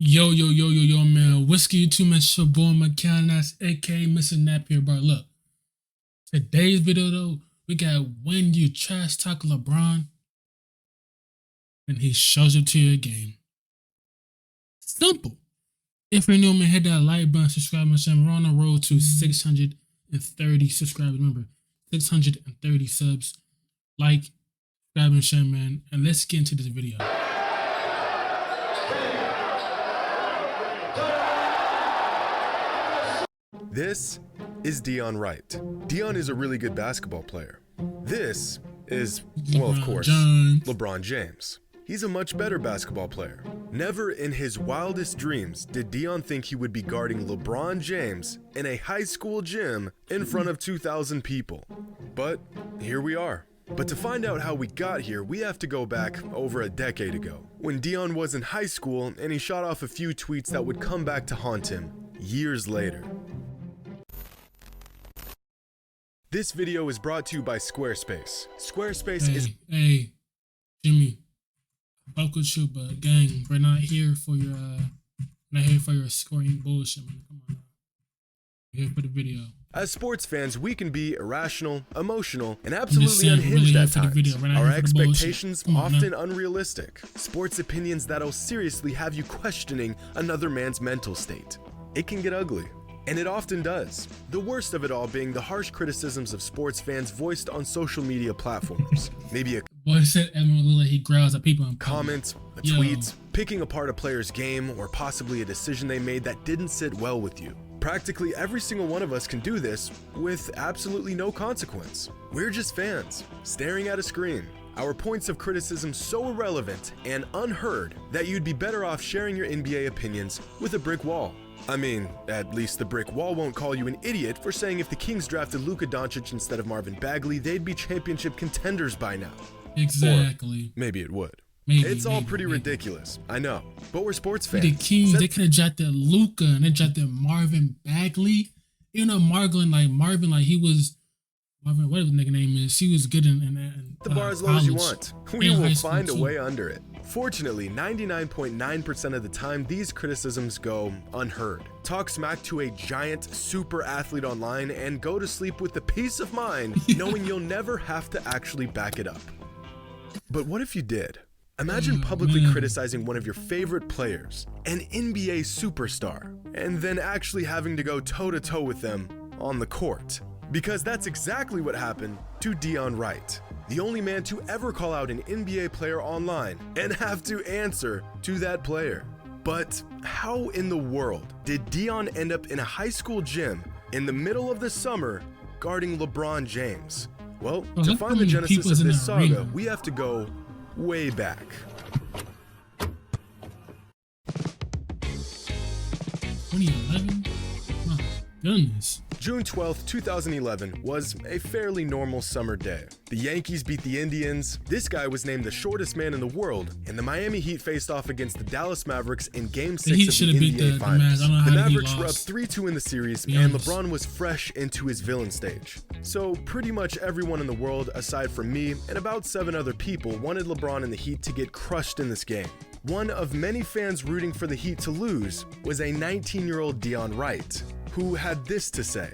Yo, man. Whiskey, you two, man. It's your boy, Mickal, that's aka Mr. Napier, bro. Look, today's video, though, we got when you trash talk LeBron and he shows up to your game. Simple. If you're new, man, hit that like button, subscribe, and share. We're on the road to 630 subscribers. Remember, 630 subs. Like, subscribe, and share, man. And let's get into this video. This is Dion Wright. Dion is a really good basketball player. This is, well, of course, LeBron James. He's a much better basketball player. Never in his wildest dreams did Dion think he would be guarding LeBron James in a high school gym in front of 2,000 people. But here we are. But to find out how we got here, we have to go back over a decade ago, when Dion was in high school and he shot off a few tweets that would come back to haunt him years later. This video is brought to you by Squarespace. Squarespace is... Hey, Jimmy. I fuck with you, but gang, we're not here for your, scoring bullshit, man. Come on now. We're here for the video. As sports fans, we can be irrational, emotional, and absolutely unhinged at times. Our expectations often unrealistic. Sports opinions that'll seriously have you questioning another man's mental state. It can get ugly. And it often does. The worst of it all being the harsh criticisms of sports fans voiced on social media platforms. Maybe a boy said he growls at people. Comment, a tweet, picking apart a player's game, or possibly a decision they made that didn't sit well with you. Practically every single one of us can do this with absolutely no consequence. We're just fans, staring at a screen. Our points of criticism so irrelevant and unheard that you'd be better off sharing your NBA opinions with a brick wall. I mean, at least the brick wall won't call you an idiot for saying if the Kings drafted Luka Doncic instead of Marvin Bagley, they'd be championship contenders by now. Exactly. Or maybe it would. It's all pretty ridiculous, I know, but we're sports fans. The Kings, they could have drafted Luka and they drafted Marvin Bagley. You know, Marvin, he was... Marvin, whatever the nigga name is, he was good in the bar as low as you want. We will find a way under it. Fortunately, 99.9% of the time, these criticisms go unheard. Talk smack to a giant super athlete online and go to sleep with the peace of mind knowing you'll never have to actually back it up. But what if you did? Imagine publicly criticizing one of your favorite players, an NBA superstar, and then actually having to go toe-to-toe with them on the court. Because that's exactly what happened to Dion Wright, the only man to ever call out an NBA player online and have to answer to that player. But how in the world did Dion end up in a high school gym in the middle of the summer guarding LeBron James? Well, to find the genesis of this saga, we have to go way back. 2011? My goodness. June 12th, 2011 was a fairly normal summer day. The Yankees beat the Indians, this guy was named the shortest man in the world, and the Miami Heat faced off against the Dallas Mavericks in Game 6 of the NBA Finals. The Mavericks were up 3-2 in the series, and LeBron was fresh into his villain stage. So pretty much everyone in the world, aside from me and about 7 other people, wanted LeBron and the Heat to get crushed in this game. One of many fans rooting for the Heat to lose was a 19-year-old Dion Wright, who had this to say.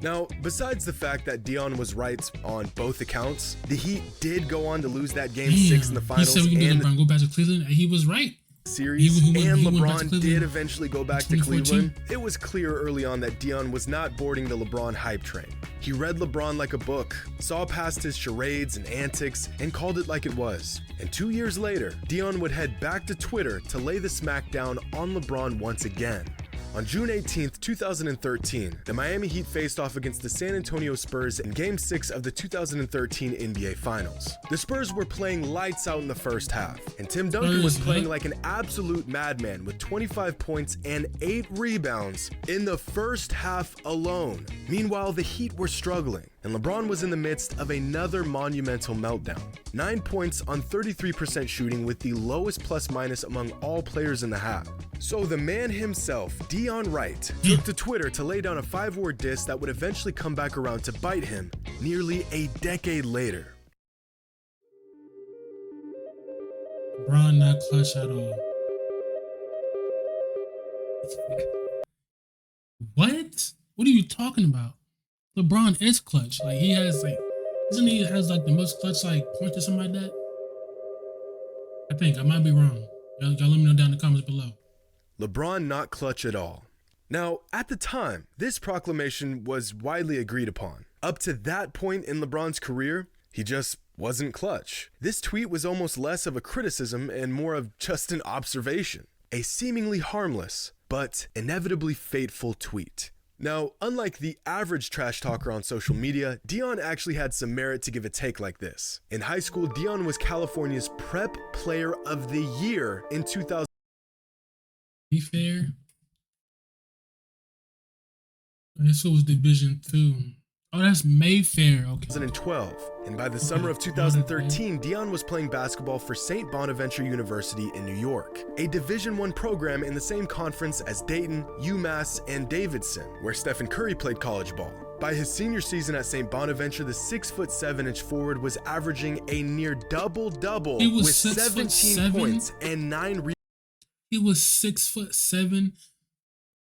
Now, besides the fact that Dion was right on both accounts, the Heat did go on to lose that Game 6 in the finals. He said we can LeBron go back to Cleveland, and he was right. Series, and LeBron did eventually go back to Cleveland. It was clear early on that Dion was not boarding the LeBron hype train. He read LeBron like a book, saw past his charades and antics, and called it like it was. And 2 years later, Dion would head back to Twitter to lay the smackdown on LeBron once again. On June 18th, 2013, the Miami Heat faced off against the San Antonio Spurs in Game 6 of the 2013 NBA Finals. The Spurs were playing lights out in the first half, and Tim Duncan was playing like an absolute madman with 25 points and 8 rebounds in the first half alone. Meanwhile, the Heat were struggling, and LeBron was in the midst of another monumental meltdown. 9 points on 33% shooting with the lowest plus-minus among all players in the half. So the man himself, Dion Wright, took to Twitter to lay down a 5-word diss that would eventually come back around to bite him nearly a decade later. LeBron not clutch at all. What? What are you talking about? LeBron is clutch. Like he has like, doesn't he has like the most clutch like points or something like that? I think I might be wrong. Y'all let me know down in the comments below. LeBron not clutch at all. Now, at the time, this proclamation was widely agreed upon. Up to that point in LeBron's career, he just wasn't clutch. This tweet was almost less of a criticism and more of just an observation. A seemingly harmless, but inevitably fateful tweet. Now, unlike the average trash talker on social media, Dion actually had some merit to give a take like this. In high school, Dion was California's Prep Player of the Year in 2000. Be fair. This was Division 2. Oh, that's Mayfair. Okay. 2012, and by the summer of 2013, Dion was playing basketball for St. Bonaventure University in New York, a Division I program in the same conference as Dayton, UMass, and Davidson, where Stephen Curry played college ball. By his senior season at St. Bonaventure, the 6'7" forward was averaging a near double-double with 17 points and 9 rebounds. He was 6'7".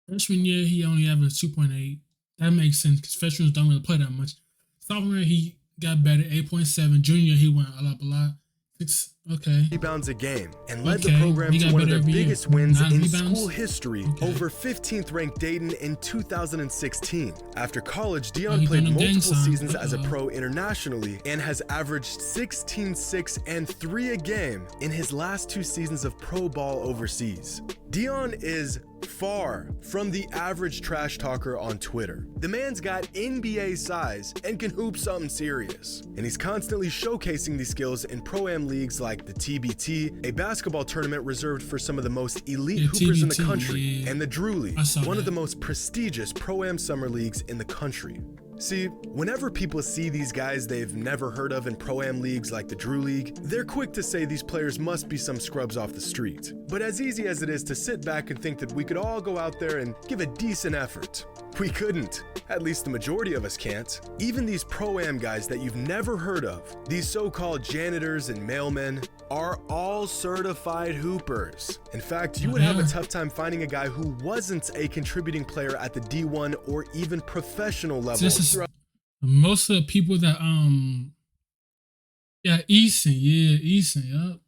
Freshman year, he only averaged 2.8. That makes sense because freshmen don't really play that much. Sophomore year, he got better, 8.7. Junior year, he went a lot. 6, okay. Rebounds a game and led the program to one of their biggest wins in school history over 15th ranked Dayton in 2016. After college, Dion played multiple seasons as a pro internationally and has averaged 16, 6, and 3 a game in his last 2 seasons of pro ball overseas. Dion is far from the average trash talker on Twitter. The man's got NBA size and can hoop something serious. And he's constantly showcasing these skills in pro-am leagues like the TBT, a basketball tournament reserved for some of the most elite hoopers in the country, and the Drew League, one of the most prestigious pro-am summer leagues in the country. See, whenever people see these guys they've never heard of in pro-am leagues like the Drew League, they're quick to say these players must be some scrubs off the street. But as easy as it is to sit back and think that we could all go out there and give a decent effort, we couldn't. At least the majority of us can't. Even these pro-am guys that you've never heard of, these so-called janitors and mailmen, are all certified hoopers. In fact, you would have a tough time finding a guy who wasn't a contributing player at the D1 or even professional level. Most of the people that Easton, yup.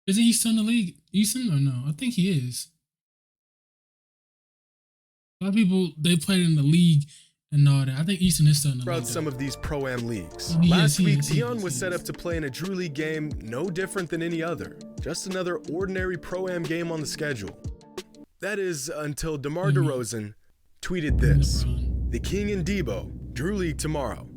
Isn't he still in the league? Easton or no? I think he is. A lot of people, they played in the league and all that. I think Easton is still in the league. Some of these pro-am leagues. Last week, Dion was set up to play in a Drew League game no different than any other. Just another ordinary pro-am game on the schedule. That is until DeMar DeRozan tweeted this. The King and Debo, Drew League tomorrow.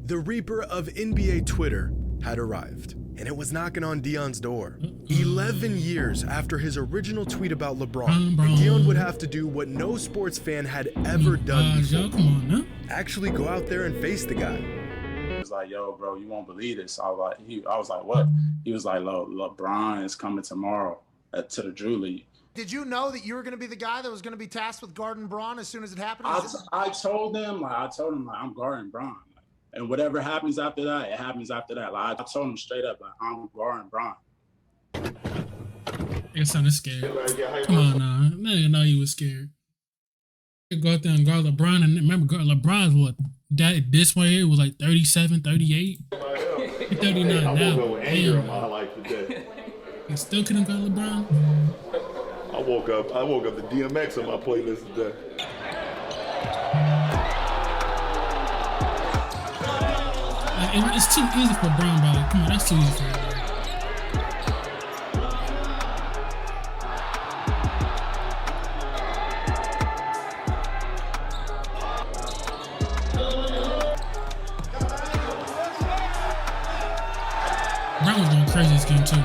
The Reaper of NBA Twitter had arrived, and it was knocking on Dion's door. 11 years after his original tweet about LeBron, and Dion would have to do what no sports fan had ever done before. Actually go out there and face the guy. He was like, yo, bro, you won't believe this. I was like, what? He was like, LeBron is coming tomorrow to the Drew League. Did you know that you were going to be the guy that was going to be tasked with guarding Bron as soon as it happened? I told him, I'm guarding Bron. And whatever happens after that, it happens after that. Like, I told him straight up, like, I'm guarding Bron. It sounded scared. Come on now. I know you was scared. You go out there and guard LeBron. And remember, LeBron's what? This one here was like 37, 38. He's 39 now. Go anger in my life today. You still couldn't guard LeBron? I woke up to DMX on my playlist today. It's too easy for Brown, bro. Come on, that's too easy for him. Brown was going crazy this game too.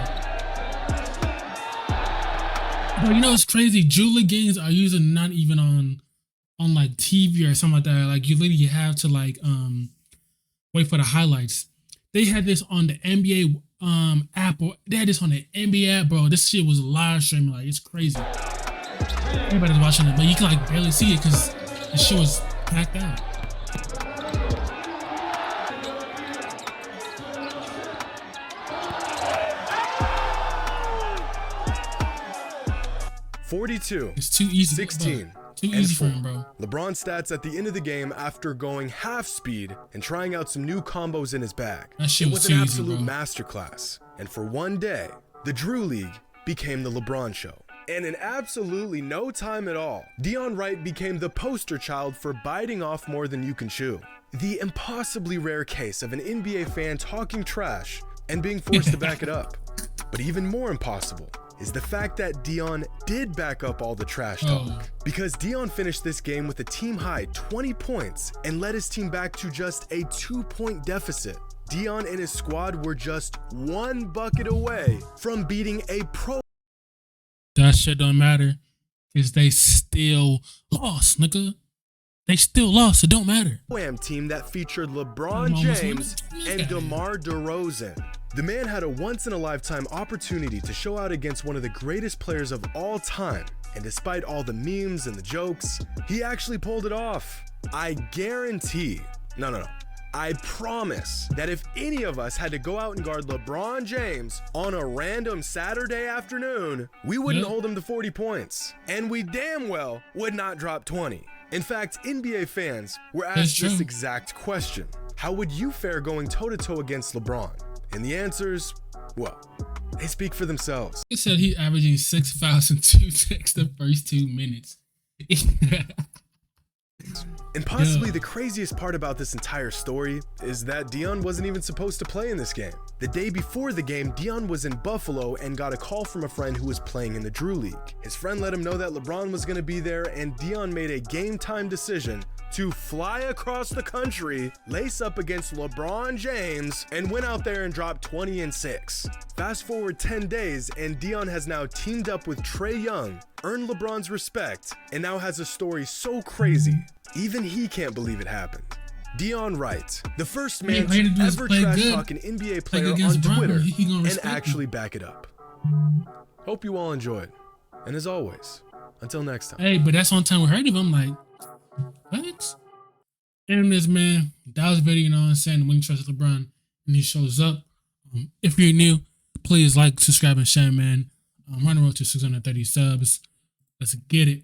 Bro, you know what's crazy? Drew League games are usually not even on like TV or something like that. Like you literally have to like wait for the highlights. They had this on the NBA app, or they had this on the NBA app, bro. This shit was live streaming, like it's crazy. Everybody's watching it, but you can like barely see it because the shit was packed out. 42, It's too easy. 16, Too and easy for 4. him, bro. LeBron stats at the end of the game after going half speed and trying out some new combos in his bag. That shit It was was too an easy, absolute bro. masterclass. And for one day, the Drew League became the LeBron Show. And in absolutely no time at all, Dion Wright became the poster child for biting off more than you can chew. The impossibly rare case of an NBA fan talking trash and being forced to back it up. But even more impossible is the fact that Dion did back up all the trash talk. Because Dion finished this game with a team-high 20 points and led his team back to just a 2-point deficit. Dion and his squad were just 1 bucket away from beating a pro. That shit don't matter, because they still lost, nigga. They still lost. It don't matter. Pro-Am team that featured LeBron James and DeMar DeRozan. The man had a once-in-a-lifetime opportunity to show out against one of the greatest players of all time. And despite all the memes and the jokes, he actually pulled it off. I guarantee, I promise that if any of us had to go out and guard LeBron James on a random Saturday afternoon, we wouldn't hold him to 40 points. And we damn well would not drop 20. In fact, NBA fans were asked this exact question. How would you fare going toe-to-toe against LeBron? And the answers, well, they speak for themselves. He said he averaging 6 fouls and 2 takes the first 2 minutes. And possibly the craziest part about this entire story is that Dion wasn't even supposed to play in this game. The day before the game, Dion was in Buffalo and got a call from a friend who was playing in the Drew League. His friend let him know that LeBron was going to be there, and Dion made a game time decision to fly across the country, lace up against LeBron James, and went out there and dropped 20 and 6. Fast forward 10 days, and Dion has now teamed up with Trae Young, earned LeBron's respect, and now has a story so crazy, even he can't believe it happened. Dion Wright, the first man to ever trash talk an NBA player on Twitter and actually back it up. Hope you all enjoyed. And as always, until next time. Hey, but that's on time we heard of him. Like, what? And this man, that was video, you know what I'm saying? When you trust LeBron and he shows up. If you're new, please like, subscribe, and share, man. Run the road to 630 subs. Let's get it.